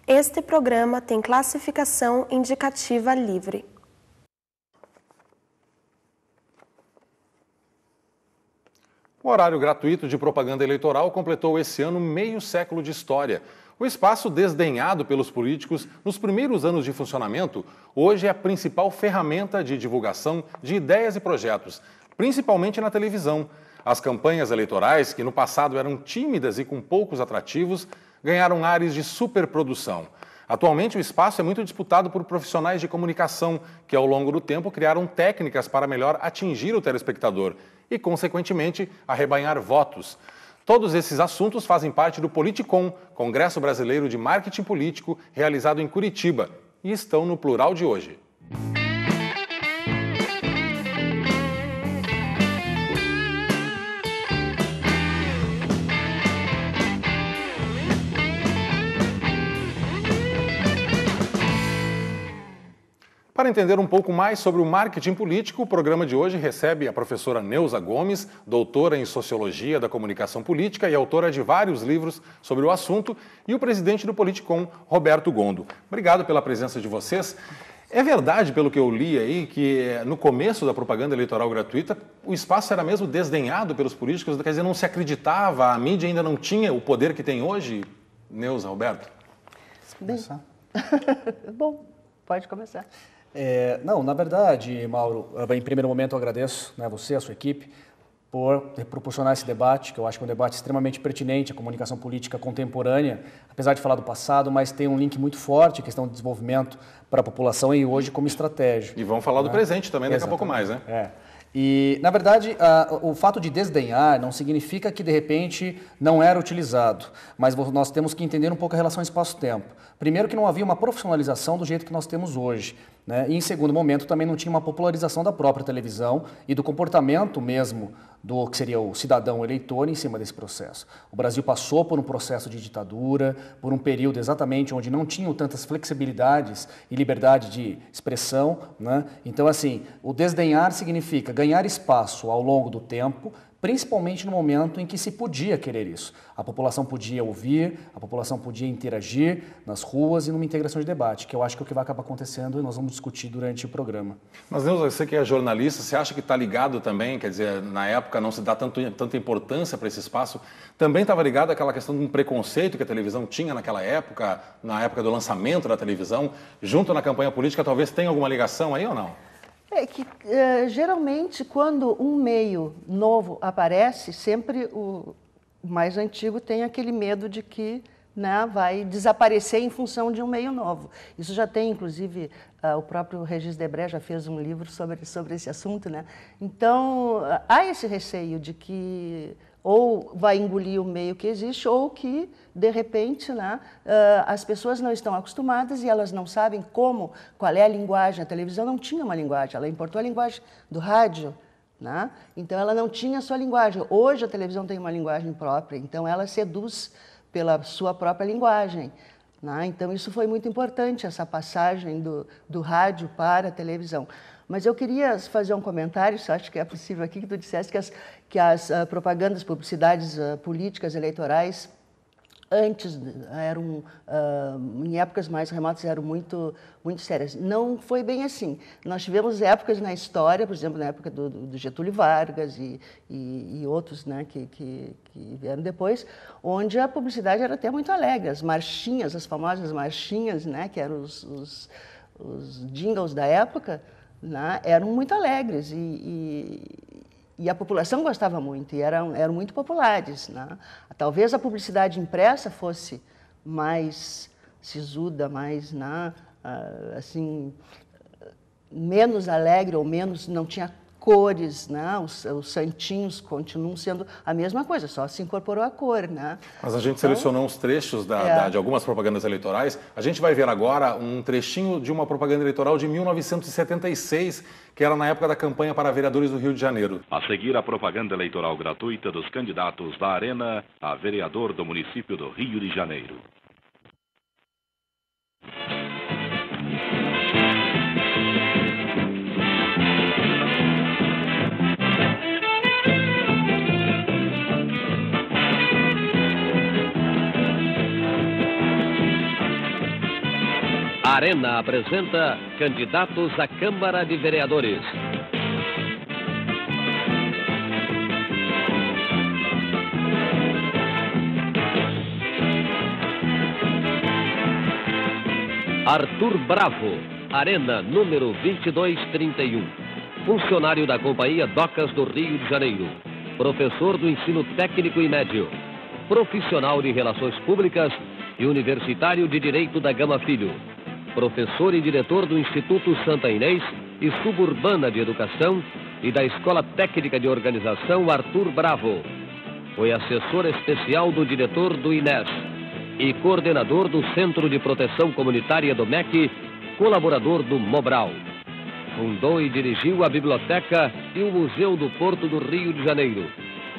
Este programa tem classificação indicativa livre. O horário gratuito de propaganda eleitoral completou esse ano meio século de história. O espaço desdenhado pelos políticos nos primeiros anos de funcionamento, hoje é a principal ferramenta de divulgação de ideias e projetos, principalmente na televisão. As campanhas eleitorais, que no passado eram tímidas e com poucos atrativos, ganharam ares de superprodução. Atualmente, o espaço é muito disputado por profissionais de comunicação, que ao longo do tempo criaram técnicas para melhor atingir o telespectador e, consequentemente, arrebanhar votos. Todos esses assuntos fazem parte do Politicom, Congresso Brasileiro de Marketing Político, realizado em Curitiba, e estão no Plural de hoje. Para entender um pouco mais sobre o marketing político, o programa de hoje recebe a professora Neuza Gomes, doutora em Sociologia da Comunicação Política e autora de vários livros sobre o assunto, e o presidente do Politicom, Roberto Gondo. Obrigado pela presença de vocês. É verdade, pelo que eu li aí, que no começo da propaganda eleitoral gratuita, o espaço era mesmo desdenhado pelos políticos, quer dizer, não se acreditava, a mídia ainda não tinha o poder que tem hoje? Neuza, Roberto? Bem, bom, pode começar. Não, na verdade, Mauro, em primeiro momento eu agradeço, né, você, a sua equipe, por proporcionar esse debate, que eu acho que é um debate extremamente pertinente, a comunicação política contemporânea, apesar de falar do passado, mas tem um link muito forte, a questão do desenvolvimento para a população e hoje como estratégia. E vamos falar do presente também daqui a pouco mais, né? E, na verdade, o fato de desdenhar não significa que, de repente, não era utilizado, mas nós temos que entender um pouco a relação espaço-tempo. Primeiro que não havia uma profissionalização do jeito que nós temos hoje, né? E, em segundo momento, também não tinha uma popularização da própria televisão e do comportamento mesmo do que seria o cidadão eleitor em cima desse processo. O Brasil passou por um processo de ditadura, por um período exatamente onde não tinham tantas flexibilidades e liberdade de expressão, né? Então, assim, o desdenhar significa ganhar espaço ao longo do tempo, principalmente no momento em que se podia querer isso. A população podia ouvir, a população podia interagir nas ruas e numa integração de debate, que eu acho que é o que vai acabar acontecendo e nós vamos discutir durante o programa. Mas, Neuza, você que é jornalista, você acha que está ligado também, quer dizer, na época não se dá tanta importância para esse espaço, também estava ligado àquela questão de um preconceito que a televisão tinha naquela época, na época do lançamento da televisão, junto na campanha política, talvez tenha alguma ligação aí ou não? É que, geralmente, quando um meio novo aparece, sempre o mais antigo tem aquele medo de que, né, vai desaparecer em função de um meio novo. Isso já tem, inclusive, o próprio Regis Debray já fez um livro sobre esse assunto, né? Então, há esse receio de que ou vai engolir o meio que existe, ou que, de repente, né, as pessoas não estão acostumadas e elas não sabem qual é a linguagem. A televisão não tinha uma linguagem, ela importou a linguagem do rádio, né? Então ela não tinha a sua linguagem. Hoje a televisão tem uma linguagem própria, então ela seduz pela sua própria linguagem, né? Então isso foi muito importante, essa passagem do rádio para a televisão. Mas eu queria fazer um comentário, se acho que é possível aqui, que tu disseste que as propagandas, publicidades políticas, eleitorais, antes eram, em épocas mais remotas, eram muito sérias. Não foi bem assim. Nós tivemos épocas na história, por exemplo, na época do Getúlio Vargas e outros, né, que vieram depois, onde a publicidade era até muito alegre. As marchinhas, as famosas marchinhas, né, que eram os jingles da época, né, eram muito alegres e a população gostava muito e eram muito populares, né? Talvez a publicidade impressa fosse mais sisuda, mais, né, assim, menos alegre ou menos, não tinha cores, né? Os santinhos continuam sendo a mesma coisa, só se incorporou a cor, né? Mas a gente selecionou uns trechos de algumas propagandas eleitorais. A gente vai ver agora um trechinho de uma propaganda eleitoral de 1976, que era na época da campanha para vereadores do Rio de Janeiro. A seguir, a propaganda eleitoral gratuita dos candidatos da Arena a vereador do município do Rio de Janeiro. A Arena apresenta candidatos à Câmara de Vereadores. Arthur Bravo, Arena número 2231. Funcionário da Companhia Docas do Rio de Janeiro. Professor do ensino técnico e médio. Profissional de Relações Públicas e universitário de Direito da Gama Filho. Professor e diretor do Instituto Santa Inês e Suburbana de Educação e da Escola Técnica de Organização Arthur Bravo. Foi assessor especial do diretor do INES e coordenador do Centro de Proteção Comunitária do MEC, colaborador do Mobral. Fundou e dirigiu a Biblioteca e o Museu do Porto do Rio de Janeiro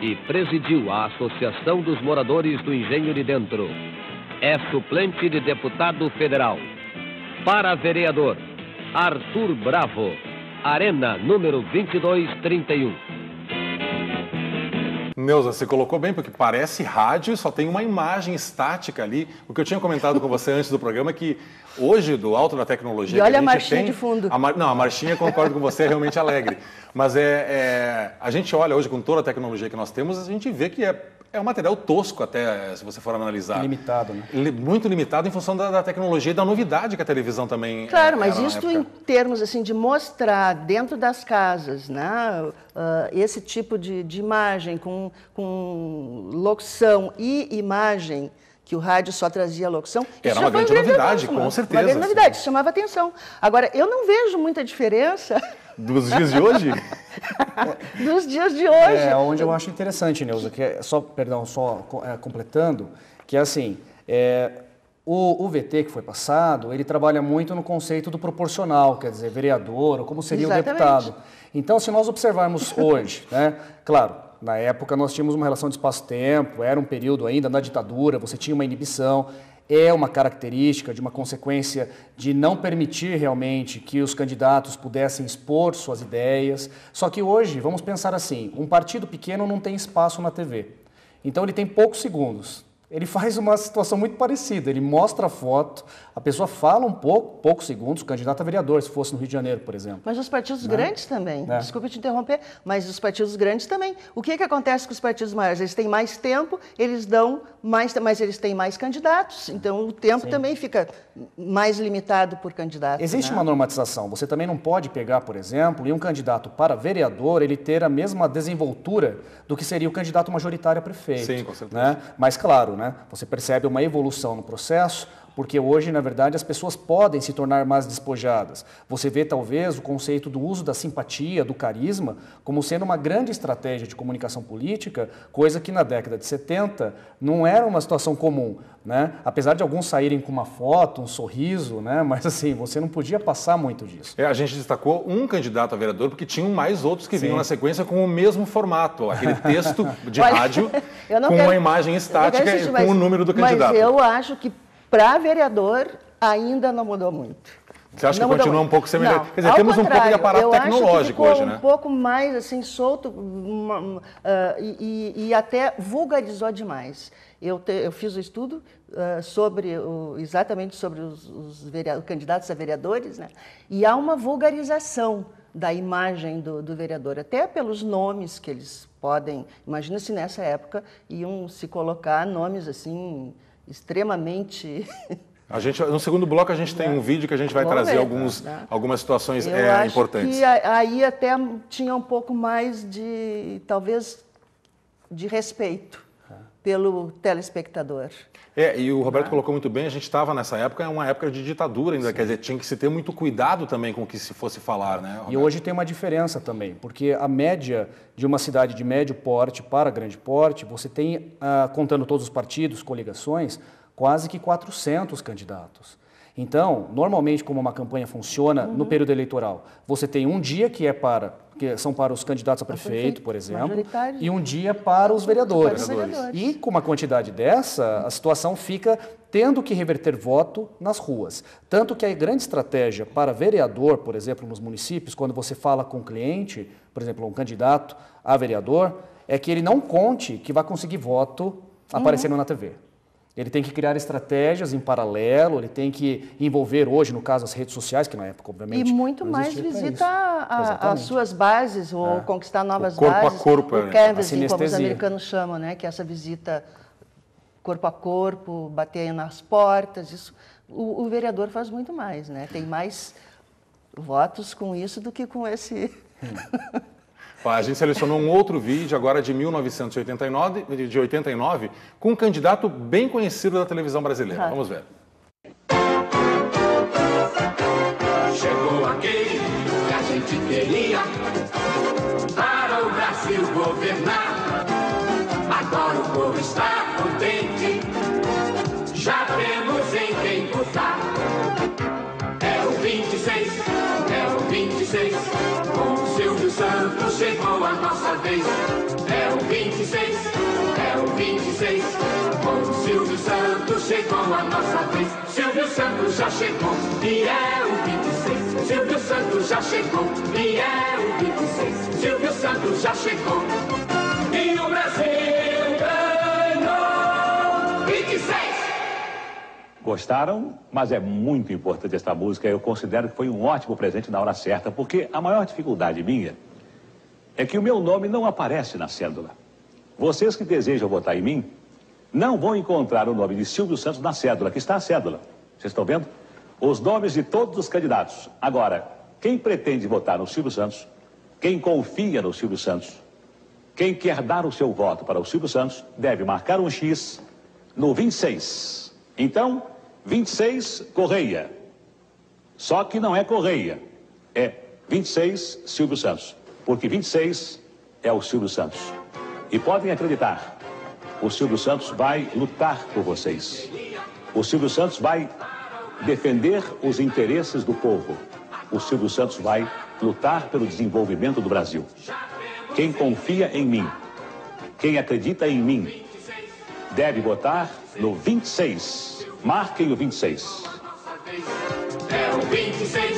e presidiu a Associação dos Moradores do Engenho de Dentro. É suplente de deputado federal. Para vereador, Arthur Bravo, Arena número 2231. Neuza, você colocou bem, porque parece rádio, só tem uma imagem estática ali. O que eu tinha comentado com você antes do programa é que hoje, do alto da tecnologia... E olha a marchinha tem, de fundo. Não, a marchinha, concordo com você, é realmente alegre. Mas a gente olha hoje com toda a tecnologia que nós temos, a gente vê que é um material tosco até, se você for analisar. Limitado, né? Muito limitado em função da tecnologia e da novidade que a televisão também... Claro, mas isso em termos assim, de mostrar dentro das casas, né, esse tipo de imagem com locução e imagem, que o rádio só trazia locução. Era uma grande novidade, com certeza. Uma grande novidade, isso chamava atenção. Agora, eu não vejo muita diferença... Dos dias de hoje? Dos dias de hoje. É, onde eu acho interessante, Neuza, que é só completando, que é assim, o VT que foi passado, ele trabalha muito no conceito do proporcional, quer dizer, vereador, ou como seria Exatamente. o deputado. Então, se nós observarmos hoje, né, claro, na época nós tínhamos uma relação de espaço-tempo, era um período ainda na ditadura, você tinha uma inibição, é uma característica de uma consequência de não permitir realmente que os candidatos pudessem expor suas ideias. Só que hoje, vamos pensar assim, um partido pequeno não tem espaço na TV. Então ele tem poucos segundos. Ele faz uma situação muito parecida, ele mostra a foto, a pessoa fala um poucos segundos, o candidato a vereador, se fosse no Rio de Janeiro, por exemplo. Mas os partidos grandes também, desculpa te interromper, mas os partidos grandes também. O que acontece com os partidos maiores? Eles têm mais tempo, eles dão mais, mas eles têm mais candidatos, então o tempo também fica mais limitado por candidato. Existe uma normatização, você também não pode pegar, por exemplo, e um candidato para vereador, ele ter a mesma desenvoltura do que seria o candidato majoritário a prefeito. Sim, com certeza. Né? Mas claro, né, você percebe uma evolução no processo, porque hoje, na verdade, as pessoas podem se tornar mais despojadas. Você vê, talvez, o conceito do uso da simpatia, do carisma, como sendo uma grande estratégia de comunicação política, coisa que na década de 70 não era uma situação comum, né? Apesar de alguns saírem com uma foto, um sorriso, né? Mas assim, você não podia passar muito disso. A gente destacou um candidato a vereador, porque tinham mais outros que vinham na sequência com o mesmo formato, aquele texto de rádio com uma imagem estática e com o número do candidato. Mas eu acho que para vereador ainda não mudou muito. Você acha que continua um pouco semelhante? Quer dizer, temos um pouco de aparato tecnológico hoje, né? Um pouco mais assim, solto e até vulgarizou demais. Eu fiz o estudo exatamente sobre os candidatos a vereadores, né? E há uma vulgarização da imagem do vereador, até pelos nomes que eles podem... Imagina se nessa época iam se colocar nomes assim... extremamente... No segundo bloco a gente tem um vídeo que a gente vai trazer algumas situações importantes. Eu acho que aí até tinha um pouco mais talvez, de respeito pelo telespectador. E o Roberto colocou muito bem, a gente estava nessa época, uma época de ditadura ainda, quer dizer, tinha que se ter muito cuidado também com o que se fosse falar, né, Roberto? E hoje tem uma diferença também, porque a média de uma cidade de médio porte para grande porte, você tem, contando todos os partidos, coligações, quase que 400 candidatos. Então, normalmente, como uma campanha funciona no período eleitoral, você tem um dia que são para os candidatos a prefeito, por exemplo, e um dia para os vereadores. E com uma quantidade dessa, a situação fica tendo que reverter voto nas ruas. Tanto que a grande estratégia para vereador, por exemplo, nos municípios, quando você fala com o cliente, por exemplo, um candidato a vereador, é que ele não conte que vai conseguir voto aparecendo na TV. Ele tem que criar estratégias em paralelo, ele tem que envolver hoje, no caso, as redes sociais, que na época, obviamente, e muito mais visita as suas bases, ou conquistar novas corpo bases. A corpo, o canvassing, como os americanos chamam, né? Que é essa visita corpo a corpo, bater nas portas. Isso, o vereador faz muito mais, né? Tem mais votos com isso do que com esse... A gente selecionou um outro vídeo, agora de 1989, com um candidato bem conhecido da televisão brasileira. Vamos ver. Chegou aquele que a gente queria para o Brasil governar. Agora o povo está contente, já temos em quem votar. É o 26, é o 26, com o Silvio Santos chegou a nossa vez. É o 26, é o 26, com o Silvio Santos chegou a nossa vez. Silvio Santos já chegou e é o 26. Silvio Santos já chegou e é o 26. Silvio Santos já chegou e o Brasil ganhou 26. Gostaram? Mas é muito importante esta música. Eu considero que foi um ótimo presente na hora certa, porque a maior dificuldade minha é que o meu nome não aparece na cédula. Vocês que desejam votar em mim não vão encontrar o nome de Silvio Santos na cédula. Aqui está a cédula. Vocês estão vendo? Os nomes de todos os candidatos. Agora, quem pretende votar no Silvio Santos, quem confia no Silvio Santos, quem quer dar o seu voto para o Silvio Santos, deve marcar um X no 26. Então, 26, Correia. Só que não é Correia, é 26, Silvio Santos. Porque 26 é o Silvio Santos. E podem acreditar, o Silvio Santos vai lutar por vocês. O Silvio Santos vai defender os interesses do povo. O Silvio Santos vai lutar pelo desenvolvimento do Brasil. Quem confia em mim, quem acredita em mim, deve votar no 26. Marquem o 26. É o 26,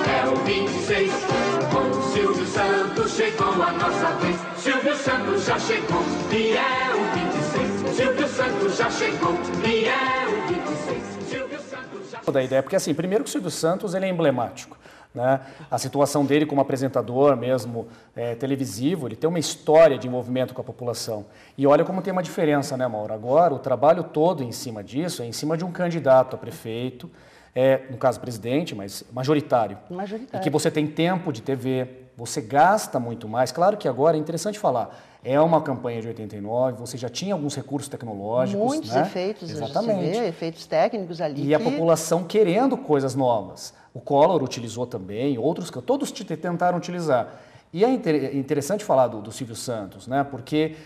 é o 26, com o Silvio Santos chegou a nossa vez. Silvio Santos já chegou e é o 26. Silvio Santos já chegou e é o 26. Silvio Santos já chegou. Da ideia, porque assim, primeiro que o Silvio Santos ele é emblemático. Né? A situação dele como apresentador mesmo televisivo, ele tem uma história de envolvimento com a população. E olha como tem uma diferença, né, Mauro? Agora, o trabalho todo em cima disso é em cima de um candidato a prefeito, no caso presidente, mas majoritário. E que você tem tempo de TV, você gasta muito mais. Claro que agora é interessante falar, é uma campanha de 89, você já tinha alguns recursos tecnológicos. Muitos efeitos, exatamente. Efeitos técnicos ali. E a população querendo coisas novas. O Collor utilizou também, outros que todos tentaram utilizar. E é interessante falar do Silvio Santos, né? Porque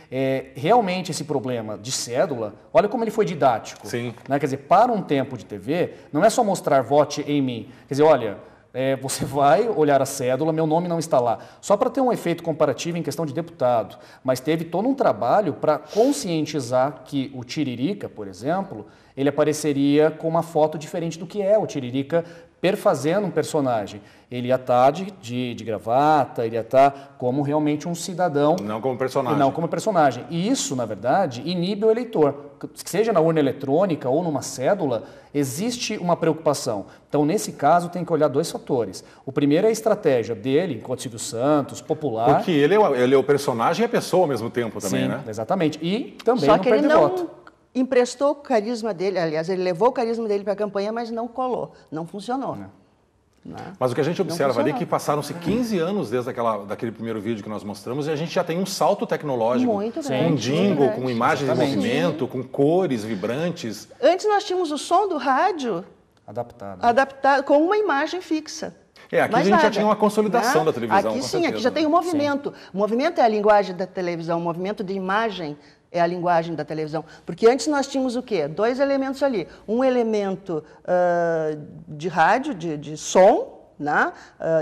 realmente esse problema de cédula, olha como ele foi didático. Sim. Né? Quer dizer, para um tempo de TV, não é só mostrar vote em mim. Quer dizer, olha, você vai olhar a cédula, meu nome não está lá. Só para ter um efeito comparativo em questão de deputado. Mas teve todo um trabalho para conscientizar que o Tiririca, por exemplo, ele apareceria com uma foto diferente do que é o Tiririca perfazendo um personagem. Ele ia estar de gravata, ele ia estar como realmente um cidadão. Não como personagem. Não como personagem. E isso, na verdade, inibe o eleitor. Seja na urna eletrônica ou numa cédula, existe uma preocupação. Então, nesse caso, tem que olhar dois fatores. O primeiro é a estratégia dele, enquanto Silvio Santos, popular. Porque ele é o personagem e a pessoa ao mesmo tempo também, Sim, né? Exatamente. E também Só não que ele perde não voto. emprestou o carisma dele, aliás, ele levou o carisma dele para a campanha, mas não colou, não funcionou. Mas o que a gente observa ali é que passaram-se 15 anos desde daquele primeiro vídeo que nós mostramos e a gente já tem um salto tecnológico. Muito grande. Com jingle, com imagens Exatamente. em movimento, com cores vibrantes. Antes nós tínhamos o som do rádio adaptado com uma imagem fixa. Aqui a gente já tinha uma consolidação da televisão. Aqui com sim, certeza. aqui já tem um movimento. O movimento é a linguagem da televisão, o movimento de imagem é a linguagem da televisão. Porque antes nós tínhamos o quê? Dois elementos ali. Um elemento de rádio, de som, né?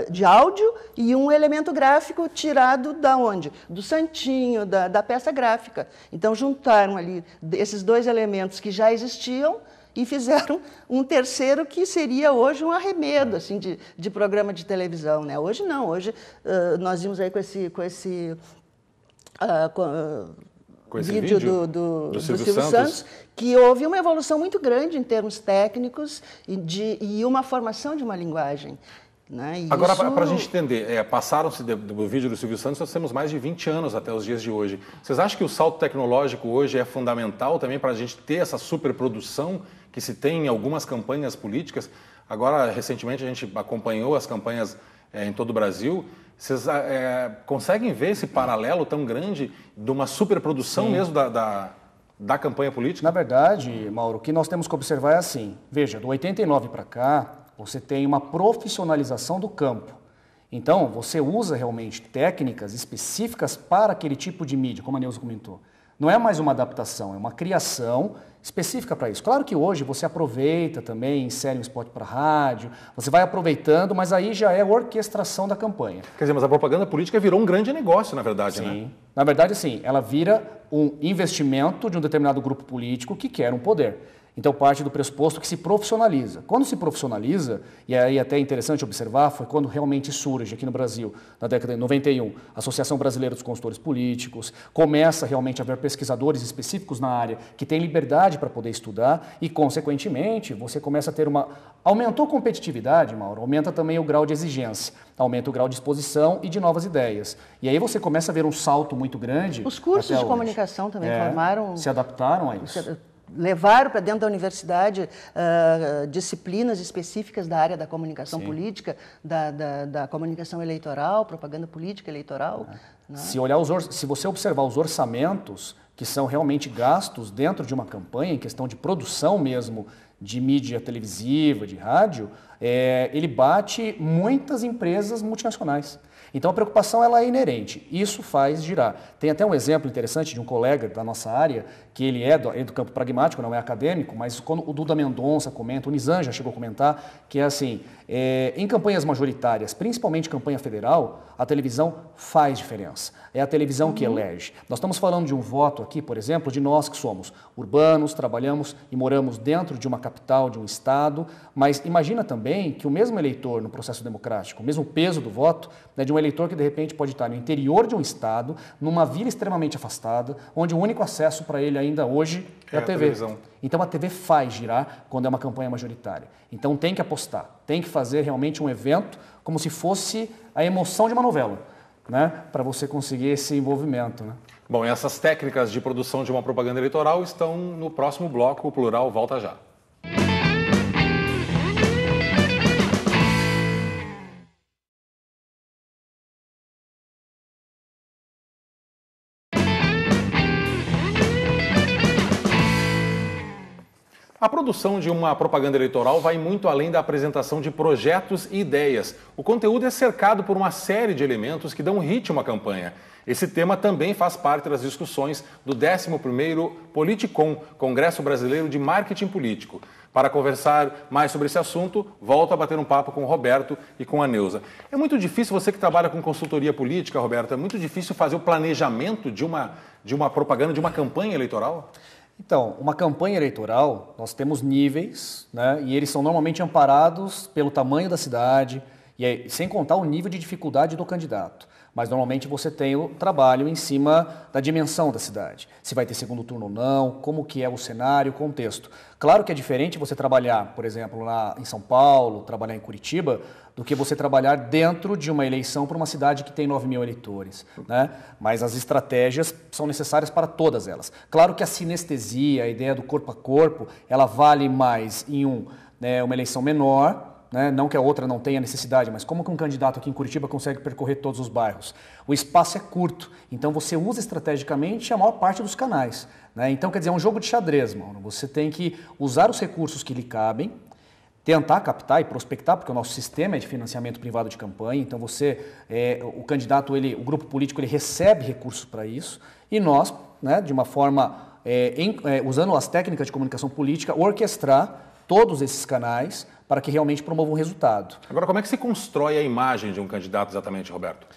De áudio, e um elemento gráfico tirado da onde? Do santinho, da peça gráfica. Então juntaram ali esses dois elementos que já existiam e fizeram um terceiro que seria hoje um arremedo assim, de programa de televisão. Né? Hoje não, hoje nós vimos aí com vídeo do Silvio Santos, que houve uma evolução muito grande em termos técnicos e uma formação de uma linguagem. Né? Agora, para a gente entender, passaram-se do vídeo do Silvio Santos, nós temos mais de 20 anos até os dias de hoje. Vocês acham que o salto tecnológico hoje é fundamental também para a gente ter essa superprodução que se tem em algumas campanhas políticas? Agora, recentemente, a gente acompanhou as campanhas em todo o Brasil. Vocês conseguem ver esse paralelo tão grande de uma superprodução mesmo da campanha política? Na verdade, Mauro, o que nós temos que observar é assim. Veja, do 89 para cá, você tem uma profissionalização do campo. Então, você usa realmente técnicas específicas para aquele tipo de mídia, como a Neuza comentou. Não é mais uma adaptação, é uma criação específica para isso. Claro que hoje você aproveita também, insere um spot para rádio, você vai aproveitando, mas aí já é a orquestração da campanha. Quer dizer, mas a propaganda política virou um grande negócio, na verdade, sim, né? Na verdade, sim. Ela vira um investimento de um determinado grupo político que quer um poder. Então, parte do pressuposto que se profissionaliza. Quando se profissionaliza, e aí até é interessante observar, foi quando realmente surge aqui no Brasil, na década de 91, a Associação Brasileira dos Consultores Políticos, começa realmente a haver pesquisadores específicos na área que têm liberdade para poder estudar e, consequentemente, você começa a ter uma... Aumentou a competitividade, Mauro, aumenta também o grau de exigência, aumenta o grau de exposição e de novas ideias. E aí você começa a ver um salto muito grande. Os cursos de comunicação também formaram... Se adaptaram a isso. Levaram para dentro da universidade disciplinas específicas da área da comunicação política, da comunicação eleitoral, propaganda política eleitoral. Né? Se você observar os orçamentos que são realmente gastos dentro de uma campanha, em questão de produção mesmo de mídia televisiva, de rádio, ele bate muitas empresas multinacionais. Então a preocupação ela é inerente, isso faz girar. Tem até um exemplo interessante de um colega da nossa área, que ele é do campo pragmático, não é acadêmico, mas quando o Duda Mendonça comenta, o Nizam já chegou a comentar, que é assim, em campanhas majoritárias, principalmente campanha federal, a televisão faz diferença. É a televisão que elege. Nós estamos falando de um voto aqui, por exemplo, de nós que somos urbanos, trabalhamos e moramos dentro de uma capital, de um estado, mas imagina também que o mesmo eleitor no processo democrático, o mesmo peso do voto, né, de um eleitor que de repente pode estar no interior de um estado, numa vila extremamente afastada, onde o único acesso para ele ainda hoje é a TV. Televisão. Então a TV faz girar quando é uma campanha majoritária. Então tem que apostar, tem que fazer realmente um evento como se fosse a emoção de uma novela, né, para você conseguir esse envolvimento, né? Bom, e essas técnicas de produção de uma propaganda eleitoral estão no próximo bloco, o Plural volta já. A produção de uma propaganda eleitoral vai muito além da apresentação de projetos e ideias. O conteúdo é cercado por uma série de elementos que dão ritmo à campanha. Esse tema também faz parte das discussões do 11º Politicon, Congresso Brasileiro de Marketing Político. Para conversar mais sobre esse assunto, volto a bater um papo com o Roberto e com a Neuza. É muito difícil, você que trabalha com consultoria política, Roberto, é muito difícil fazer o planejamento de uma propaganda, de uma campanha eleitoral? Então, uma campanha eleitoral, nós temos níveis, né, e eles são normalmente amparados pelo tamanho da cidade, e aí, sem contar o nível de dificuldade do candidato. Mas normalmente você tem o trabalho em cima da dimensão da cidade. Se vai ter segundo turno ou não, como que é o cenário, o contexto. Claro que é diferente você trabalhar, por exemplo, lá em São Paulo, trabalhar em Curitiba, do que você trabalhar dentro de uma eleição para uma cidade que tem 9 mil eleitores, né? Mas as estratégias são necessárias para todas elas. Claro que a sinestesia, a ideia do corpo a corpo, ela vale mais em uma eleição menor, né? Não que a outra não tenha necessidade, mas como que um candidato aqui em Curitiba consegue percorrer todos os bairros? O espaço é curto, então você usa estrategicamente a maior parte dos canais, né? Então, quer dizer, é um jogo de xadrez, mano. Você tem que usar os recursos que lhe cabem, tentar captar e prospectar, porque o nosso sistema é de financiamento privado de campanha, então o candidato, o grupo político, ele recebe recursos para isso, e nós, né, de uma forma, usando as técnicas de comunicação política, orquestrar todos esses canais para que realmente promovam um resultado. Agora, como é que se constrói a imagem de um candidato exatamente, Roberto?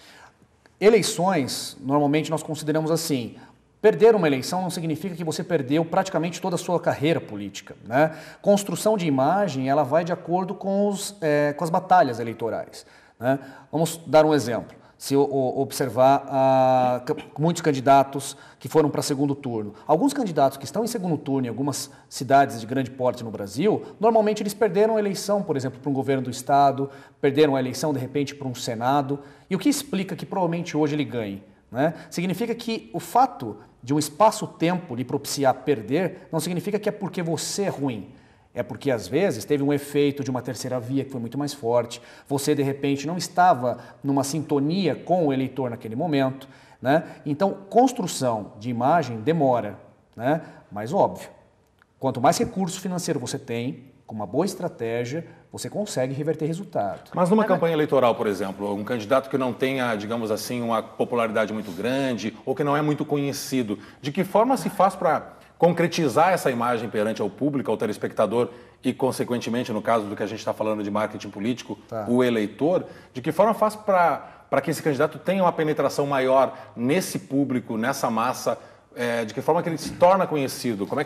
Eleições, normalmente nós consideramos assim: perder uma eleição não significa que você perdeu praticamente toda a sua carreira política, né? Construção de imagem, ela vai de acordo com as batalhas eleitorais, né? Vamos dar um exemplo. se observar muitos candidatos que foram para segundo turno. Alguns candidatos que estão em segundo turno em algumas cidades de grande porte no Brasil, normalmente eles perderam a eleição, por exemplo, para um governo do Estado, perderam a eleição, de repente, para um Senado. E o que explica que provavelmente hoje ele ganhe? Né? Significa que o fato de um espaço-tempo lhe propiciar perder não significa que é porque você é ruim. É porque, às vezes, teve um efeito de uma terceira via que foi muito mais forte. Você, de repente, não estava numa sintonia com o eleitor naquele momento. Né? Então, construção de imagem demora. Né? Mas, óbvio, quanto mais recurso financeiro você tem, com uma boa estratégia, você consegue reverter resultado. Mas numa campanha eleitoral, por exemplo, um candidato que não tenha, digamos assim, uma popularidade muito grande ou que não é muito conhecido, de que forma se faz para concretizar essa imagem perante ao público, ao telespectador e, consequentemente, no caso do que a gente está falando de marketing político, o eleitor, de que forma faz para que esse candidato tenha uma penetração maior nesse público, nessa massa, de que forma que ele se torna conhecido? Como é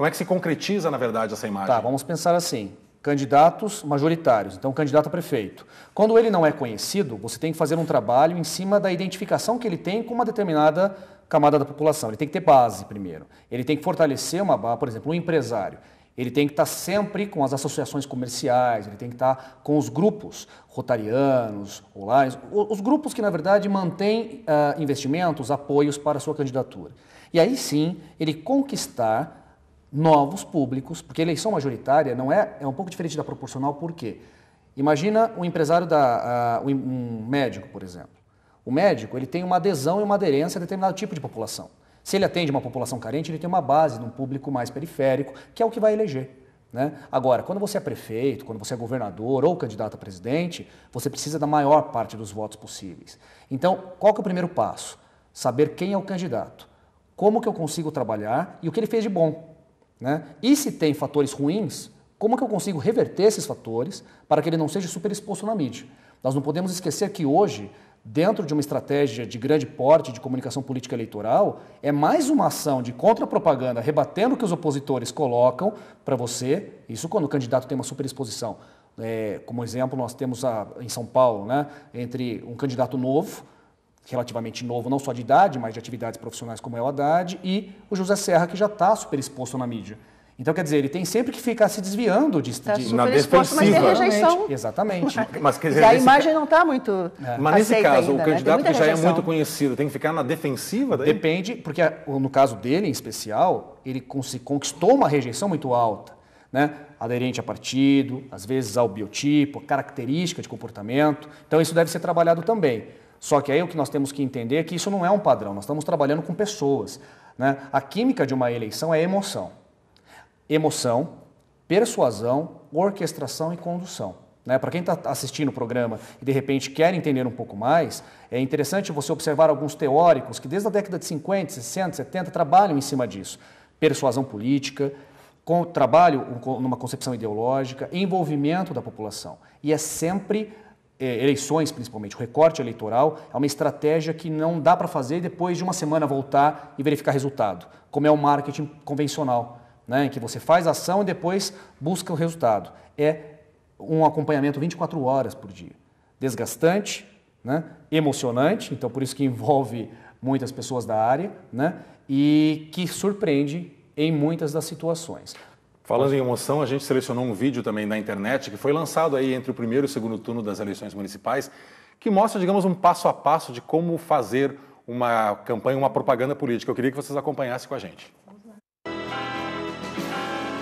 que se concretiza, na verdade, essa imagem? Tá, vamos pensar assim. Candidatos majoritários, então candidato a prefeito. Quando ele não é conhecido, você tem que fazer um trabalho em cima da identificação que ele tem com uma determinada camada da população. Ele tem que ter base primeiro. Ele tem que fortalecer uma base, por exemplo, um empresário. Ele tem que estar sempre com as associações comerciais, ele tem que estar com os grupos rotarianos, online, os grupos que, na verdade, mantêm investimentos, apoios para a sua candidatura. E aí sim, ele conquistar novos públicos, porque a eleição majoritária não é um pouco diferente da proporcional, por quê? Imagina um empresário, um médico, por exemplo. O médico ele tem uma adesão e uma aderência a determinado tipo de população. Se ele atende uma população carente, ele tem uma base de um público mais periférico, que é o que vai eleger. Né? Agora, quando você é prefeito, quando você é governador ou candidato a presidente, você precisa da maior parte dos votos possíveis. Então, qual que é o primeiro passo? Saber quem é o candidato, como que eu consigo trabalhar e o que ele fez de bom. Né? E se tem fatores ruins, como que eu consigo reverter esses fatores para que ele não seja super exposto na mídia? Nós não podemos esquecer que hoje, dentro de uma estratégia de grande porte de comunicação política eleitoral, é mais uma ação de contra-propaganda, rebatendo o que os opositores colocam para você, isso quando o candidato tem uma superexposição. Como exemplo, nós temos em São Paulo, né, entre um candidato novo, relativamente novo, não só de idade, mas de atividades profissionais como é o Haddad, e o José Serra, que já está superexposto na mídia. Então, quer dizer, ele tem sempre que ficar se desviando na defensiva. Mas tem rejeição. Exatamente. Mas, quer dizer, a imagem não está muito Mas nesse caso, ainda, o candidato né? que já é muito conhecido tem que ficar na defensiva daí? Depende, porque no caso dele, em especial, ele conquistou uma rejeição muito alta. Né? Aderente a partido, às vezes ao biotipo, característica de comportamento. Então, isso deve ser trabalhado também. Só que aí o que nós temos que entender é que isso não é um padrão. Nós estamos trabalhando com pessoas. Né? A química de uma eleição é emoção. Emoção, persuasão, orquestração e condução. Né? Para quem está assistindo o programa e de repente quer entender um pouco mais, é interessante você observar alguns teóricos que desde a década de 50, 60, 70 trabalham em cima disso. Persuasão política, trabalho numa concepção ideológica, envolvimento da população. E é sempre, eleições principalmente, o recorte eleitoral é uma estratégia que não dá para fazer e depois de uma semana voltar e verificar resultado, como é o marketing convencional. Né, em que você faz a ação e depois busca o resultado. É um acompanhamento 24 horas por dia. Desgastante, né, emocionante, então por isso que envolve muitas pessoas da área, né, e que surpreende em muitas das situações. Falando em emoção, a gente selecionou um vídeo também na internet que foi lançado aí entre o primeiro e o segundo turno das eleições municipais, que mostra, digamos, um passo a passo de como fazer uma campanha, uma propaganda política. Eu queria que vocês acompanhassem com a gente.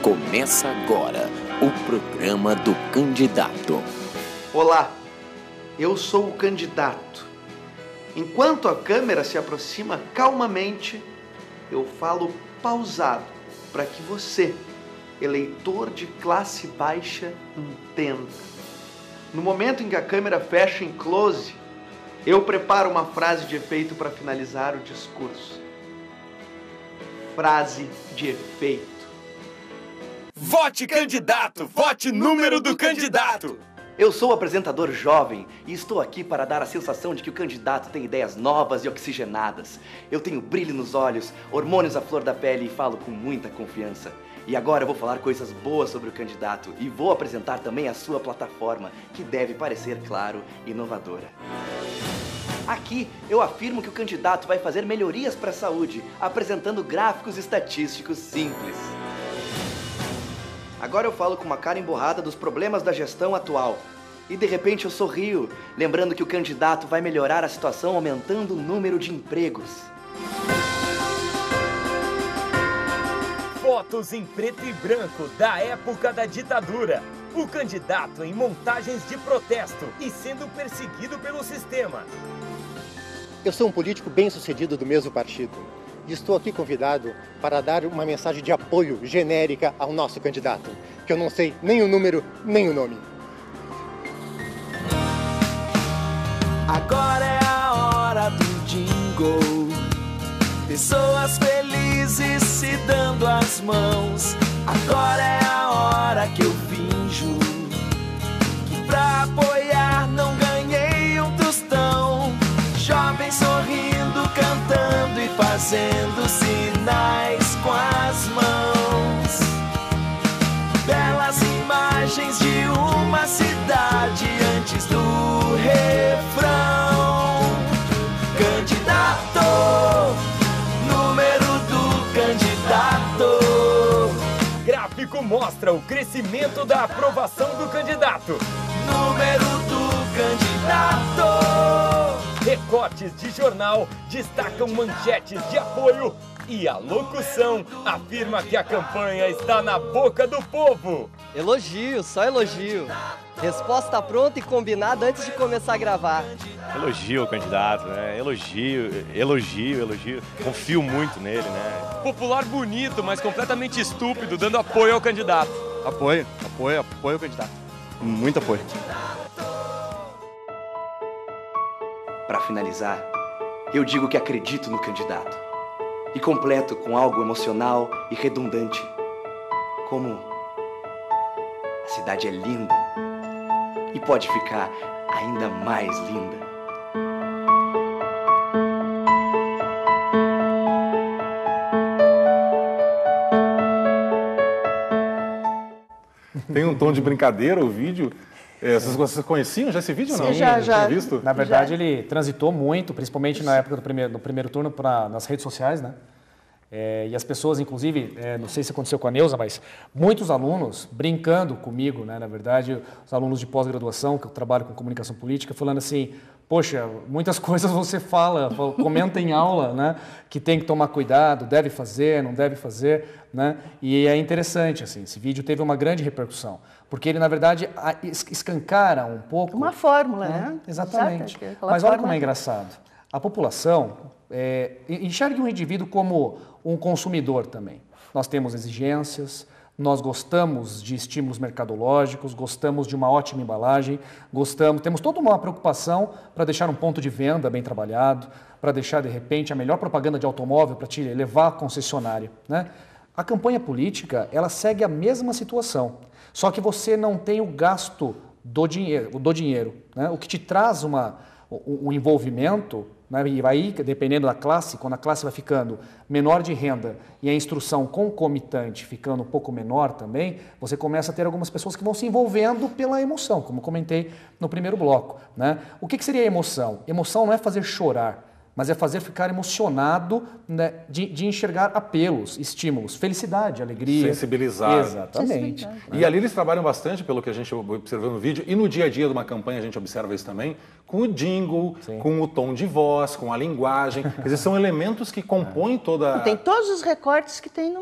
Começa agora o programa do candidato. Olá, eu sou o candidato. Enquanto a câmera se aproxima calmamente, eu falo pausado para que você, eleitor de classe baixa, entenda. No momento em que a câmera fecha em close, eu preparo uma frase de efeito para finalizar o discurso. Frase de efeito. Vote candidato! Vote número do candidato! Eu sou o apresentador jovem e estou aqui para dar a sensação de que o candidato tem ideias novas e oxigenadas. Eu tenho brilho nos olhos, hormônios à flor da pele e falo com muita confiança. E agora eu vou falar coisas boas sobre o candidato e vou apresentar também a sua plataforma, que deve parecer, claro, inovadora. Aqui eu afirmo que o candidato vai fazer melhorias para a saúde, apresentando gráficos estatísticos simples. Agora eu falo com uma cara emborrada dos problemas da gestão atual. E de repente eu sorrio, lembrando que o candidato vai melhorar a situação aumentando o número de empregos. Fotos em preto e branco da época da ditadura. O candidato em montagens de protesto e sendo perseguido pelo sistema. Eu sou um político bem-sucedido do mesmo partido. E estou aqui convidado para dar uma mensagem de apoio genérica ao nosso candidato, que eu não sei nem o número, nem o nome. Agora é a hora do jingle. Pessoas felizes se dando as mãos. Agora é a hora que eu finjo que pra apoiar não ganhei um tostão. Jovem sorrindo, cantando e fazendo sinais com as mãos. Belas imagens de uma cidade antes do refrão. Candidato, número do candidato. Gráfico mostra o crescimento da aprovação do candidato. Número do candidato. Recortes de jornal destacam manchetes de apoio e a locução afirma que a campanha está na boca do povo. Elogio, só elogio. Resposta pronta e combinada antes de começar a gravar. Elogio o candidato, né? Elogio. Confio muito nele, né? Popular bonito, mas completamente estúpido, dando apoio ao candidato. Apoio o candidato. Muito apoio. Para finalizar, eu digo que acredito no candidato. E completo com algo emocional e redundante. Como a cidade é linda e pode ficar ainda mais linda. Tem um tom de brincadeira o vídeo. Vocês conheciam já esse vídeo ou não? Sim, já. Visto? Na verdade, ele transitou muito, principalmente na época do primeiro turno, nas redes sociais, né? E as pessoas, inclusive, não sei se aconteceu com a Neuza, mas muitos alunos brincando comigo, né? Na verdade, os alunos de pós-graduação, que eu trabalho com comunicação política, falando assim, poxa, muitas coisas você comenta em aula, né? Que tem que tomar cuidado, deve fazer, não deve fazer, né? E é interessante, assim, esse vídeo teve uma grande repercussão, porque ele, na verdade, escancara um pouco... Uma fórmula, né? Exatamente. Exato, mas olha como é engraçado. A população enxerga um indivíduo como um consumidor também. Nós temos exigências, nós gostamos de estímulos mercadológicos, gostamos de uma ótima embalagem, temos toda uma preocupação para deixar um ponto de venda bem trabalhado, para deixar, de repente, a melhor propaganda de automóvel para te levar à concessionária, né? A campanha política, ela segue a mesma situação, só que você não tem o gasto do dinheiro, né? O que te traz um envolvimento, né? E aí, dependendo da classe, quando a classe vai ficando menor de renda e a instrução concomitante ficando um pouco menor também, você começa a ter algumas pessoas que vão se envolvendo pela emoção, como comentei no primeiro bloco, né? O que seria emoção? Emoção não é fazer chorar, mas é fazer ficar emocionado, né, de enxergar apelos, estímulos, felicidade, alegria. Sensibilizar. Exatamente. E ali eles trabalham bastante, pelo que a gente observou no vídeo, e no dia a dia de uma campanha a gente observa isso também, com o jingle, com o tom de voz, com a linguagem. Quer dizer, são elementos que compõem toda... Tem todos os recortes que tem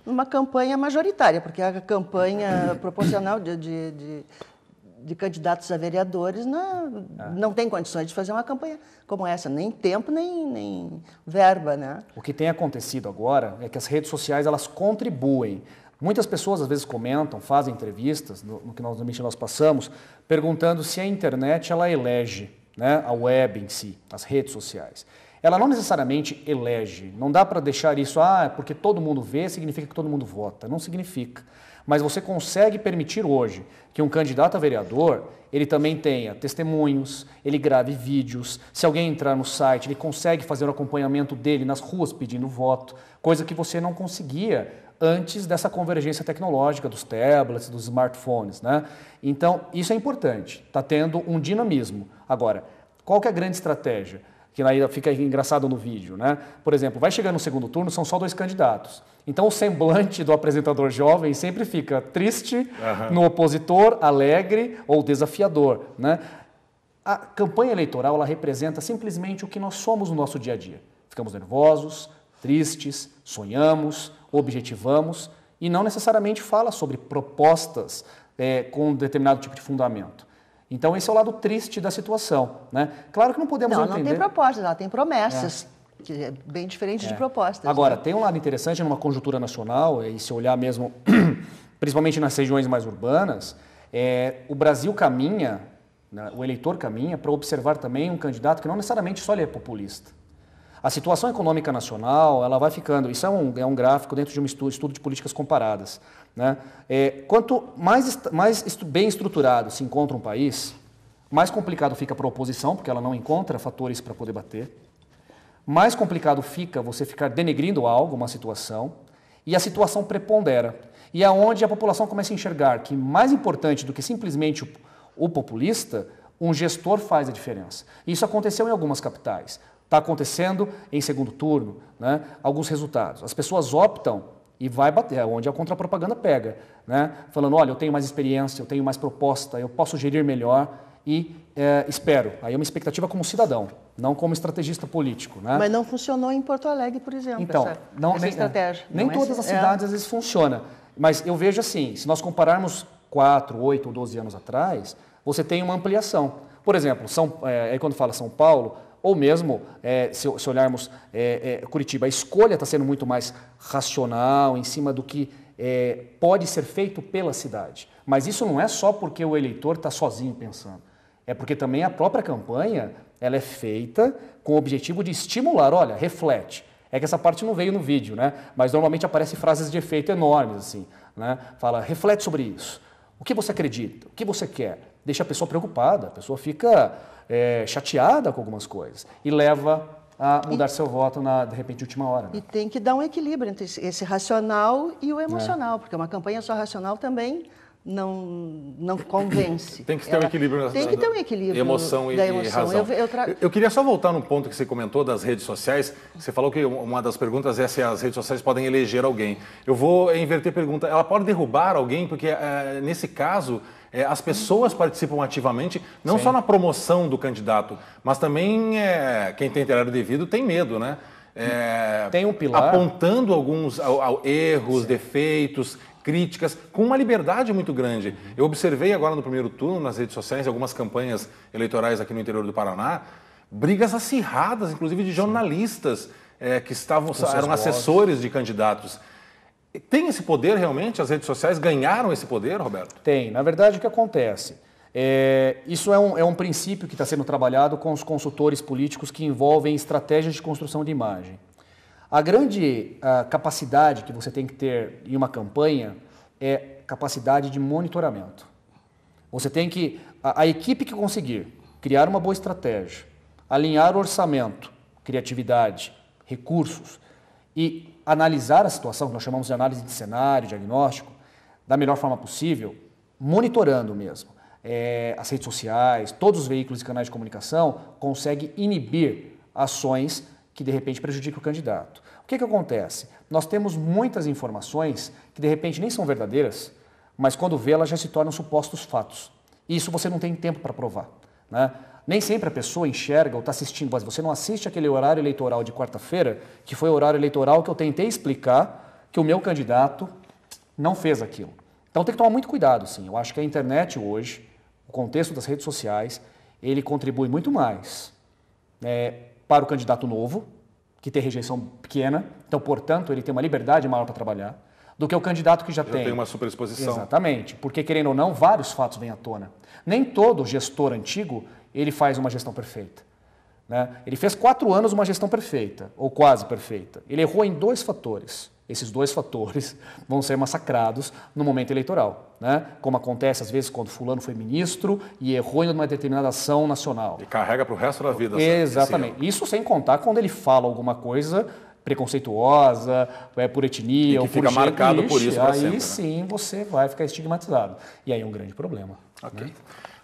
numa campanha majoritária, porque a campanha proporcional de candidatos a vereadores não tem condições de fazer uma campanha como essa, nem tempo, nem verba, né? O que tem acontecido agora é que as redes sociais, elas contribuem. Muitas pessoas, às vezes, comentam, fazem entrevistas, no que nós passamos, perguntando se a internet, ela elege, né, a web em si, as redes sociais. Ela não necessariamente elege, não dá para deixar isso, porque todo mundo vê, significa que todo mundo vota. Não significa. Mas você consegue permitir hoje que um candidato a vereador, ele também tenha testemunhos, ele grave vídeos, se alguém entrar no site, ele consegue fazer o acompanhamento dele nas ruas pedindo voto, coisa que você não conseguia antes dessa convergência tecnológica dos tablets, dos smartphones, né? Então, isso é importante, está tendo um dinamismo. Agora, Qual que é a grande estratégia? Que aí fica engraçado no vídeo, né? Por exemplo, vai chegar no segundo turno, são só 2 candidatos. Então o semblante do apresentador jovem sempre fica triste, no opositor, alegre ou desafiador, né? A campanha eleitoral, ela representa simplesmente o que nós somos no nosso dia a dia. Ficamos nervosos, tristes, sonhamos, objetivamos e não necessariamente fala sobre propostas com um determinado tipo de fundamento. Então, esse é o lado triste da situação, né? Claro que não podemos entender... Não tem propostas, ela tem promessas, que é bem diferente de propostas. Agora, tem um lado interessante numa conjuntura nacional, e se olhar mesmo, principalmente nas regiões mais urbanas, o Brasil caminha, né, o eleitor caminha para observar também um candidato que não necessariamente só ele é populista. A situação econômica nacional, ela vai ficando, isso é um gráfico dentro de um estudo de políticas comparadas, né? Quanto mais bem estruturado se encontra um país, mais complicado fica para a oposição, porque ela não encontra fatores para poder bater, mais complicado fica você ficar denegrindo algo, uma situação, e a situação prepondera. E é onde a população começa a enxergar que mais importante do que simplesmente o populista, um gestor faz a diferença. Isso aconteceu em algumas capitais. Está acontecendo em segundo turno, né? Alguns resultados. As pessoas optam e vai bater, onde a contrapropaganda pega, né? Falando, olha, eu tenho mais experiência, eu tenho mais proposta, eu posso gerir melhor e espero. Aí é uma expectativa como cidadão, não como estrategista político, né? Mas não funcionou em Porto Alegre, por exemplo, então, essa estratégia. Nem todas as cidades às vezes funciona, mas eu vejo assim, se nós compararmos 4, 8 ou 12 anos atrás, você tem uma ampliação. Por exemplo, aí quando fala São Paulo, ou mesmo, se olharmos Curitiba, a escolha está sendo muito mais racional em cima do que pode ser feito pela cidade. Mas isso não é só porque o eleitor está sozinho pensando. É porque também a própria campanha ela é feita com o objetivo de estimular, olha, reflete. É que essa parte não veio no vídeo, né? Mas normalmente aparecem frases de efeito enormes, assim, né? Fala, reflete sobre isso. O que você acredita? O que você quer? Deixa a pessoa preocupada, a pessoa fica chateada com algumas coisas e leva a mudar seu voto de repente, última hora. Né? E tem que dar um equilíbrio entre esse racional e o emocional, porque uma campanha só racional também não convence. Tem que ter um equilíbrio. Tem que ter um equilíbrio emoção e razão. Eu queria só voltar num ponto que você comentou das redes sociais. Você falou que uma das perguntas é se as redes sociais podem eleger alguém. Eu vou inverter a pergunta. Ela pode derrubar alguém? Porque, nesse caso, as pessoas participam ativamente, não só na promoção do candidato, mas também quem tem intelecto devido tem medo, né? Tem um pilar. Apontando alguns erros, defeitos, críticas, com uma liberdade muito grande. Eu observei agora no primeiro turno, nas redes sociais, algumas campanhas eleitorais aqui no interior do Paraná, brigas acirradas, inclusive de jornalistas que eram assessores de candidatos. Tem esse poder realmente? As redes sociais ganharam esse poder, Roberto? Tem. Na verdade, o que acontece? Isso é um princípio que está sendo trabalhado com os consultores políticos que envolvem estratégias de construção de imagem. A grande capacidade que você tem que ter em uma campanha é capacidade de monitoramento. Você tem que... A equipe que conseguir criar uma boa estratégia, alinhar o orçamento, criatividade, recursos e analisar a situação, que nós chamamos de análise de cenário, diagnóstico, da melhor forma possível, monitorando mesmo. As redes sociais, todos os veículos e canais de comunicação conseguem inibir ações que de repente prejudicam o candidato. O que acontece? Nós temos muitas informações que de repente nem são verdadeiras, mas quando vê elas já se tornam supostos fatos. E isso você não tem tempo para provar, né? Nem sempre a pessoa enxerga ou está assistindo, mas você não assiste aquele horário eleitoral de quarta-feira, que foi o horário eleitoral que eu tentei explicar que o meu candidato não fez aquilo. Então tem que tomar muito cuidado, sim. Eu acho que a internet hoje, o contexto das redes sociais, ele contribui muito mais para o candidato novo, que tem rejeição pequena, então, portanto, ele tem uma liberdade maior para trabalhar, do que o candidato que já tem uma superexposição. Exatamente, porque, querendo ou não, vários fatos vêm à tona. Nem todo gestor antigo ele faz uma gestão perfeita, né? Ele fez 4 anos uma gestão perfeita, ou quase perfeita. Ele errou em 2 fatores. Esses 2 fatores vão ser massacrados no momento eleitoral, né? Como acontece às vezes quando fulano foi ministro e errou em uma determinada ação nacional. E carrega para o resto da vida. Exatamente. Isso sem contar quando ele fala alguma coisa preconceituosa, por etnia, e que ou fica marcado por isso para sempre. Aí sim você vai ficar estigmatizado. E aí é um grande problema. Ok. Né?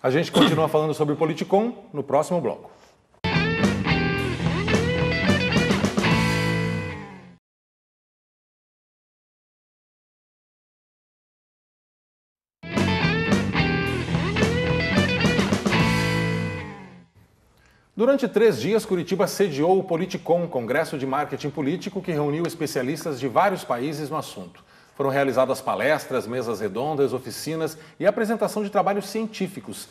A gente continua falando sobre o Politicom no próximo bloco. Durante 3 dias, Curitiba sediou o Politicon, Congresso de Marketing Político, que reuniu especialistas de vários países no assunto. Foram realizadas palestras, mesas redondas, oficinas e apresentação de trabalhos científicos.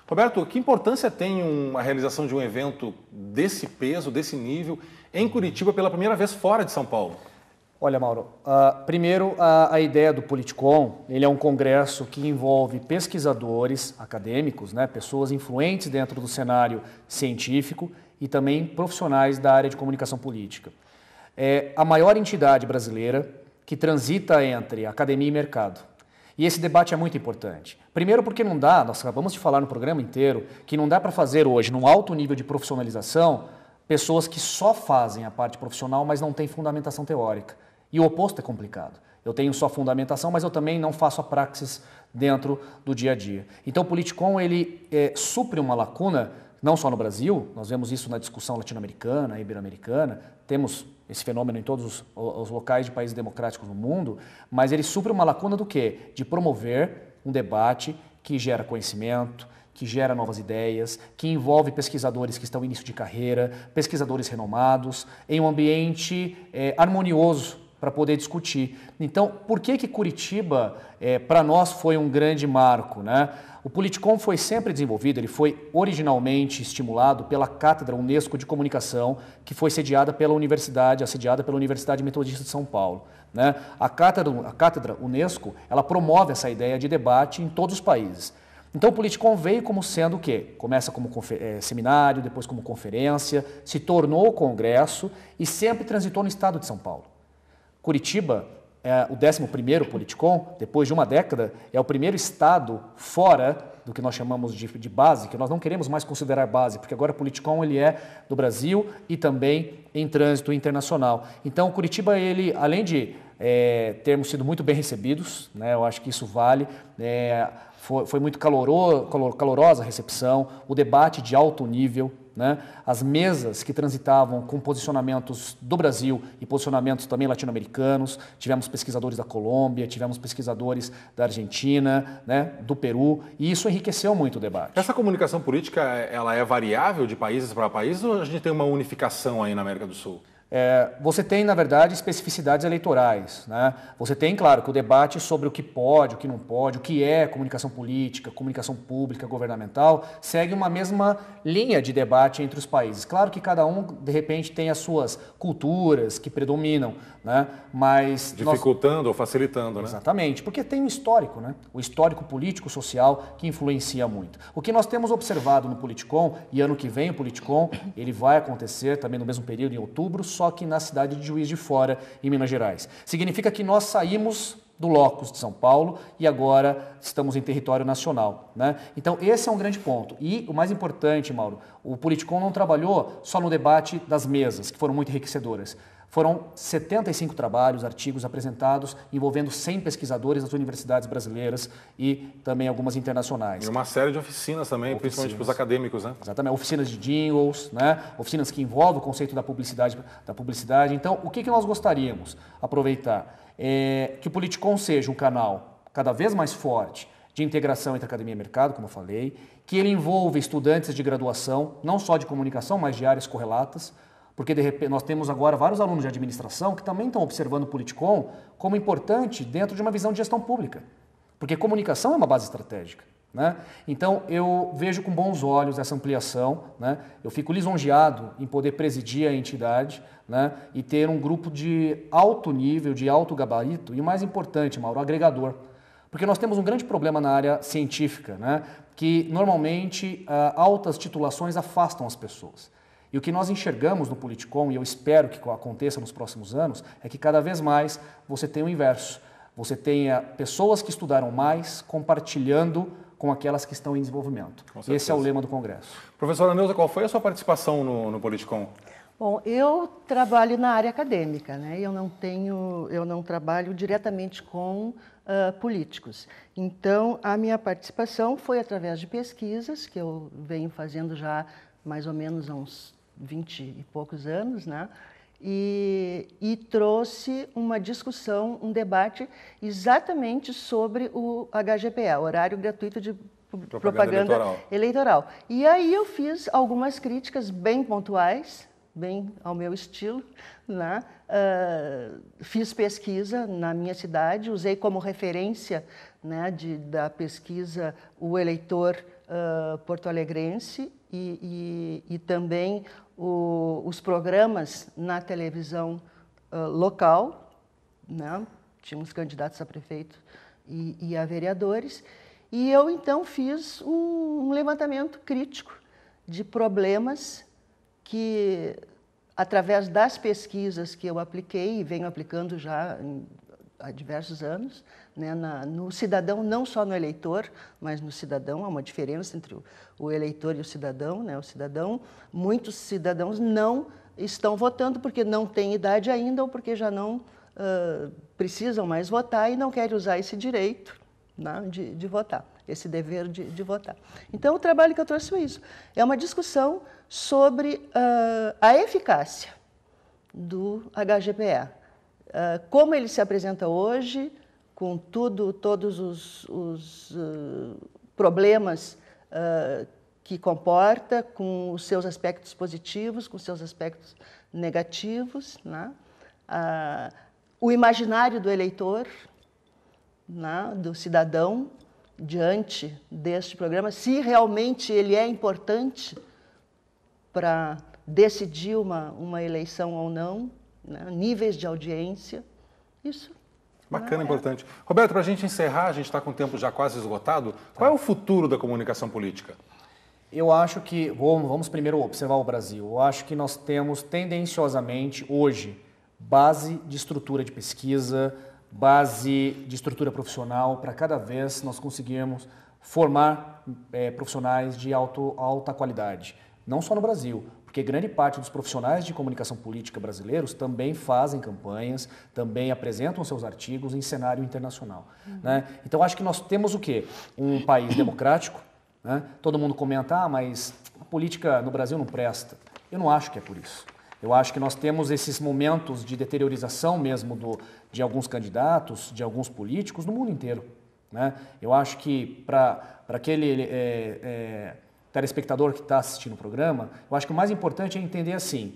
Roberto, que importância tem a realização de um evento desse peso, desse nível, em Curitiba pela primeira vez fora de São Paulo? Olha, Mauro, primeiro a ideia do Politicon, ele é um congresso que envolve pesquisadores acadêmicos, né, pessoas influentes dentro do cenário científico e também profissionais da área de comunicação política. É a maior entidade brasileira que transita entre academia e mercado. E esse debate é muito importante. Primeiro porque não dá, nós acabamos de falar no programa inteiro, que não dá para fazer hoje, num alto nível de profissionalização, pessoas que só fazem a parte profissional, mas não têm fundamentação teórica. E o oposto é complicado. Eu tenho só fundamentação, mas eu também não faço a praxis dentro do dia a dia. Então o Politicon, ele supre uma lacuna, não só no Brasil, nós vemos isso na discussão latino-americana, ibero-americana, temos esse fenômeno em todos os locais de países democráticos no mundo, mas ele supre uma lacuna do quê? De promover um debate que gera conhecimento, que gera novas ideias, que envolve pesquisadores que estão em início de carreira, pesquisadores renomados, em um ambiente harmonioso para poder discutir. Então, por que Curitiba, para nós, foi um grande marco, né? O Politicon foi sempre desenvolvido, ele foi originalmente estimulado pela Cátedra Unesco de Comunicação, que foi assediada pela Universidade Metodista de São Paulo, né? A Cátedra Unesco, ela promove essa ideia de debate em todos os países. Então o Politicon veio como sendo o quê? Começa como seminário, depois como conferência, se tornou congresso e sempre transitou no estado de São Paulo. Curitiba, o 11º Politicon, depois de uma década, é o primeiro estado fora do que nós chamamos de base, que nós não queremos mais considerar base, porque agora o Politicon ele é do Brasil e também em trânsito internacional. Então Curitiba, ele, além de termos sido muito bem recebidos, né, eu acho que isso vale, foi muito calorosa a recepção, o debate de alto nível, né? As mesas que transitavam com posicionamentos do Brasil e posicionamentos também latino-americanos, tivemos pesquisadores da Colômbia, tivemos pesquisadores da Argentina, né, do Peru, e isso enriqueceu muito o debate. Essa comunicação política, ela é variável de países para países ou a gente tem uma unificação aí na América do Sul? Você tem, na verdade, especificidades eleitorais, né? Você tem, claro, que o debate sobre o que pode, o que não pode, o que é comunicação política, comunicação pública, governamental, segue uma mesma linha de debate entre os países. Claro que cada um, de repente, tem as suas culturas que predominam, né? Mas dificultando ou facilitando, né? Exatamente, porque tem um histórico, né? O histórico político, social, que influencia muito. O que nós temos observado no Politicon, e ano que vem o Politicon, ele vai acontecer também no mesmo período, em outubro, só que na cidade de Juiz de Fora, em Minas Gerais. Significa que nós saímos do locus de São Paulo e agora estamos em território nacional, né? Então esse é um grande ponto. E o mais importante, Mauro, o Politicon não trabalhou só no debate das mesas, que foram muito enriquecedoras. Foram 75 trabalhos, artigos apresentados envolvendo 100 pesquisadores das universidades brasileiras e também algumas internacionais. E uma série de oficinas também, principalmente para os acadêmicos, né? Exatamente, oficinas de jingles, né? Oficinas que envolvem o conceito da publicidade. Então, o que nós gostaríamos? Aproveitar que o Politicon seja um canal cada vez mais forte de integração entre academia e mercado, como eu falei, que ele envolva estudantes de graduação, não só de comunicação, mas de áreas correlatas, porque de repente nós temos agora vários alunos de administração que também estão observando o Politicon como importante dentro de uma visão de gestão pública, porque comunicação é uma base estratégica, né? Então eu vejo com bons olhos essa ampliação, né? Eu fico lisonjeado em poder presidir a entidade, né? E ter um grupo de alto nível, de alto gabarito e o mais importante, Mauro, agregador. Porque nós temos um grande problema na área científica, né? Que normalmente altas titulações afastam as pessoas. E o que nós enxergamos no Politicon, e eu espero que aconteça nos próximos anos, é que cada vez mais você tenha o inverso. Você tenha pessoas que estudaram mais compartilhando com aquelas que estão em desenvolvimento. Esse é o lema do Congresso. Professora Neuza, qual foi a sua participação no Politicon? Bom, eu trabalho na área acadêmica, né? Eu não trabalho diretamente com políticos. Então, a minha participação foi através de pesquisas que eu venho fazendo já mais ou menos há uns 20 e poucos anos, né? E trouxe uma discussão, um debate exatamente sobre o HGPA, Horário Gratuito de propaganda eleitoral. E aí eu fiz algumas críticas bem pontuais, bem ao meu estilo, né? Fiz pesquisa na minha cidade, usei como referência, né, da pesquisa o eleitor porto-alegrense e também os programas na televisão local, né? Tínhamos candidatos a prefeito e a vereadores, e eu então fiz um levantamento crítico de problemas que, através das pesquisas que eu apliquei e venho aplicando já há diversos anos, né, no cidadão, não só no eleitor, mas no cidadão, há uma diferença entre o eleitor e o cidadão, né? O cidadão, muitos cidadãos não estão votando porque não têm idade ainda ou porque já não precisam mais votar e não querem usar esse direito, né, de votar, esse dever de votar. Então, o trabalho que eu trouxe foi isso. É uma discussão sobre a eficácia do HGPE. Como ele se apresenta hoje, com todos os problemas que comporta, com os seus aspectos positivos, com os seus aspectos negativos, né? O imaginário do eleitor, né, do cidadão, diante deste programa, se realmente ele é importante para decidir uma eleição ou não, né, níveis de audiência, isso. Bacana, importante. Roberto, para a gente encerrar, a gente está com o tempo já quase esgotado, qual é o futuro da comunicação política? Eu acho que, vamos primeiro observar o Brasil, eu acho que nós temos tendenciosamente hoje base de estrutura de pesquisa, base de estrutura profissional, para cada vez nós conseguirmos formar profissionais de alta qualidade. Não só no Brasil, porque grande parte dos profissionais de comunicação política brasileiros também fazem campanhas, também apresentam seus artigos em cenário internacional. Né? Então, acho que nós temos o quê? Um país democrático, né? Todo mundo comenta, mas a política no Brasil não presta. Eu não acho que é por isso. Eu acho que nós temos esses momentos de deteriorização mesmo de alguns candidatos, de alguns políticos no mundo inteiro. Né? Eu acho que para aquele telespectador que está assistindo o programa, eu acho que o mais importante é entender assim,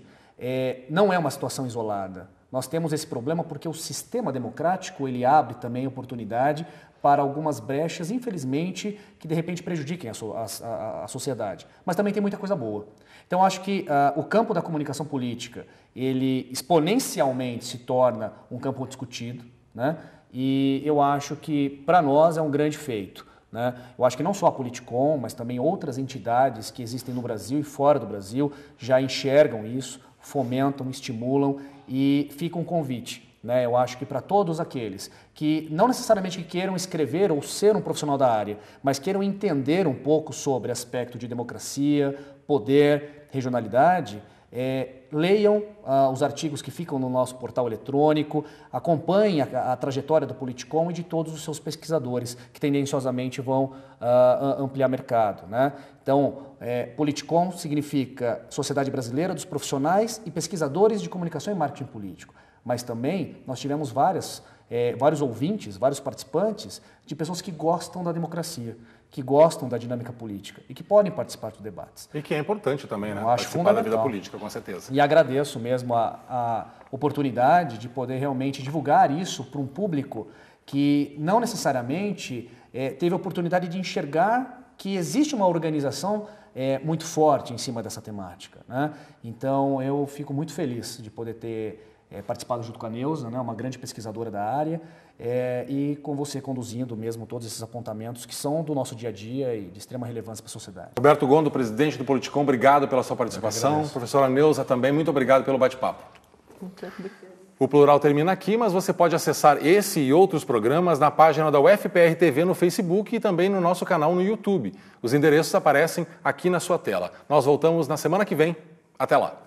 não é uma situação isolada. Nós temos esse problema porque o sistema democrático ele abre também oportunidade para algumas brechas, infelizmente, que de repente prejudiquem a sociedade. Mas também tem muita coisa boa. Então, acho que o campo da comunicação política, ele exponencialmente se torna um campo discutido, né? E eu acho que, para nós, é um grande feito. Né? Eu acho que não só a Politicom, mas também outras entidades que existem no Brasil e fora do Brasil já enxergam isso, fomentam, estimulam e fica um convite. Né? Eu acho que para todos aqueles que não necessariamente queiram escrever ou ser um profissional da área, mas queiram entender um pouco sobre aspecto de democracia, poder, regionalidade, leiam os artigos que ficam no nosso portal eletrônico, acompanhem a trajetória do Politicom e de todos os seus pesquisadores que tendenciosamente vão ampliar mercado. Né? Então, Politicom significa Sociedade Brasileira dos Profissionais e Pesquisadores de Comunicação e Marketing Político. Mas também nós tivemos vários ouvintes, vários participantes de pessoas que gostam da democracia, que gostam da dinâmica política e que podem participar dos debates. E que é importante também, né? Eu acho participar da vida política, com certeza. E agradeço mesmo a oportunidade de poder realmente divulgar isso para um público que não necessariamente teve a oportunidade de enxergar que existe uma organização muito forte em cima dessa temática. Né? Então, eu fico muito feliz de poder ter participado junto com a Neuza, né, uma grande pesquisadora da área, e com você conduzindo mesmo todos esses apontamentos que são do nosso dia a dia e de extrema relevância para a sociedade. Roberto Gondo, presidente do Politicom, obrigado pela sua participação. Professora Neuza também, muito obrigado pelo bate-papo. O Plural termina aqui, mas você pode acessar esse e outros programas na página da UFPR TV no Facebook e também no nosso canal no YouTube. Os endereços aparecem aqui na sua tela. Nós voltamos na semana que vem. Até lá.